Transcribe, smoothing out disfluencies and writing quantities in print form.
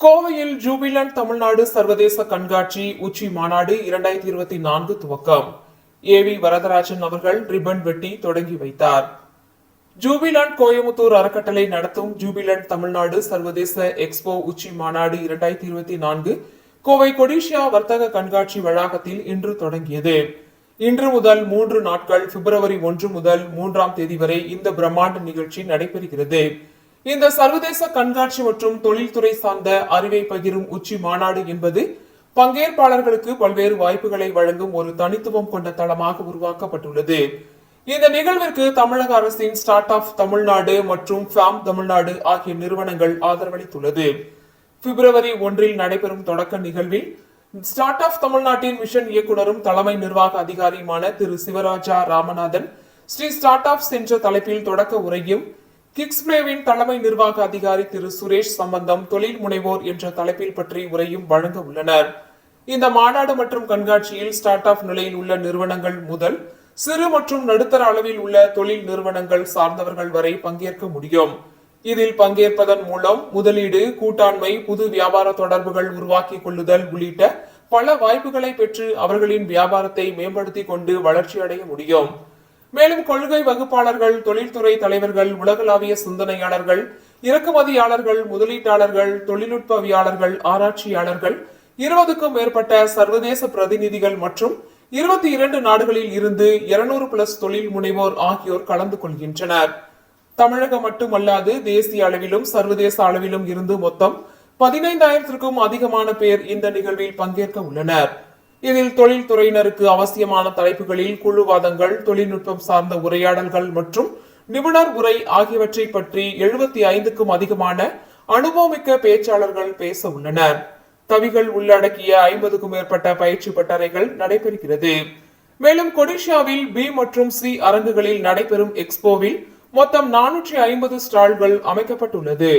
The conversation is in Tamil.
கோவையில் ஜூபிலண்ட் தமிழ்நாடு சர்வதேச கண்காட்சி உச்சி மாநாடு 2024 துவக்கம். ஏவி வரதராஜன் அவர்கள் ரிப்பன் வெட்டி தொடங்கி வைத்தார். ஜூபிலண்ட் கோயமுத்தூர் அறக்கட்டளை நடத்தும் ஜூபிலண்ட் தமிழ்நாடு சர்வதேச எக்ஸ்போ உச்சி மாநாடு 2024 கோவை கொடிஷியா வர்த்தக கண்காட்சி வளாகத்தில் இன்று தொடங்கியது. இன்று முதல் 3 நாட்கள் பிப்ரவரி 1 முதல் 3ஆம் தேதி வரை இந்த பிரம்மாண்ட நிகழ்ச்சி நடைபெறுகிறது. இந்த சர்வதேச கண்காட்சி மற்றும் தொழில்துறை சார்ந்த அறிவை பகிரும் உச்சி மாநாடு என்பது பங்கேற்பாளர்களுக்கு பல்வேறு வாய்ப்புகளை வழங்கும் ஒரு தனித்துவம் கொண்ட தளமாக உருவாக்கப்பட்டுள்ளது. இந்த நிகழ்விற்கு தமிழக அரசின் ஸ்டார்ட் அப் தமிழ்நாடு மற்றும் ஃபார்ம் தமிழ்நாடு ஆகிய நிறுவனங்கள் ஆதரவளித்துள்ளது. பிப்ரவரி 1 நடைபெறும் தொடக்க நிகழ்வில் ஸ்டார்ட் அப் தமிழ்நாட்டின் மிஷன் இயக்குனரும் தலைமை நிர்வாக அதிகாரியுமான திரு சிவராஜா ராமநாதன் ஸ்ரீ ஸ்டார்ட் அப்ஸ் என்ற தலைப்பில் தொடக்க உரையும், கிக்ஸ்பிளேவின் தலைமை நிர்வாக அதிகாரி திரு சுரேஷ் சம்பந்தம் தொழில் முனைவோர் என்ற தலைப்பில் பற்றி உரையும் வழங்க உள்ளனர். இந்த மாநாடு மற்றும் கண்காட்சியில் ஸ்டார்ட் அப் நிலையில் உள்ள நிறுவனங்கள் முதல் சிறு மற்றும் நடுத்தர அளவில் உள்ள தொழில் நிறுவனங்கள் சார்ந்தவர்கள் வரை பங்கேற்க முடியும். இதில் பங்கேற்பதன் மூலம் முதலீடு, கூட்டாண்மை, புது வியாபார தொடர்புகள் உருவாக்கிக் கொள்ளுதல் உள்ளிட்ட பல வாய்ப்புகளை பெற்று அவர்களின் வியாபாரத்தை மேம்படுத்திக் கொண்டு வளர்ச்சி அடைய முடியும். மேலும் கொள்கை வகுப்பாளர்கள், தொழில்துறை தலைவர்கள், உலகளாவிய சிந்தனையாளர்கள், இறக்குமதியாளர்கள், முதலீட்டாளர்கள், தொழில்நுட்பவியாளர்கள், ஆராய்ச்சியாளர்கள், 20க்கும் மேற்பட்ட சர்வதேச பிரதிநிதிகள் மற்றும் 22 நாடுகளில் இருந்து 200+ தொழில் முனைவோர் ஆகியோர் கலந்து கொள்கின்றனர். தமிழகம் மட்டுமல்லாது தேசிய அளவிலும் சர்வதேச அளவிலும் இருந்து மொத்தம் 15,000க்கும் அதிகமான பேர் இந்த நிகழ்வில் பங்கேற்க உள்ளனர். இதில் தொழில்துறையினருக்கு அவசியமான தலைப்புகளில் குழுவாதங்கள், தொழில்நுட்பம் சார்ந்த உரையாடல்கள் மற்றும் நிபுணர் உரை ஆகியவற்றை பற்றி 75க்கும் அதிகமான அனுபவமிக்க பேச்சாளர்கள் பேச உள்ளனர். கவிகள் உள்ளடக்கிய 50க்கும் மேற்பட்ட பயிற்சி பட்டறைகள் நடைபெறுகிறது. மேலும் கொடிஷியாவில் பி மற்றும் சி அரங்குகளில் நடைபெறும் எக்ஸ்போவில் மொத்தம் 450 ஸ்டால்கள் அமைக்கப்பட்டுள்ளது.